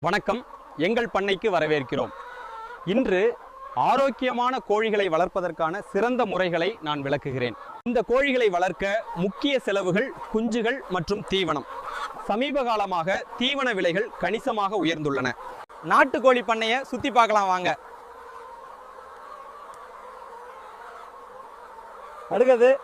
வணக்கம். எங்கள் பண்ணைக்கு வரவேற்கிறோம். இன்று ஆரோக்கியமான கோழிகளை வளர்ப்பதற்கான சிறந்த முறைகளை நான் விளக்குகிறேன். இந்த கோழிகளை வளர்க்க முக்கிய செலவுகள் குஞ்சுகள் மற்றும் தீவனம். சமீப காலமாக தீவன விலைகள் கணிசமாக உயர்ந்துள்ளன. நாட்டுக்கோழி பண்ணையை சுத்தி பார்க்கலாம் வாங்க. அடுத்தது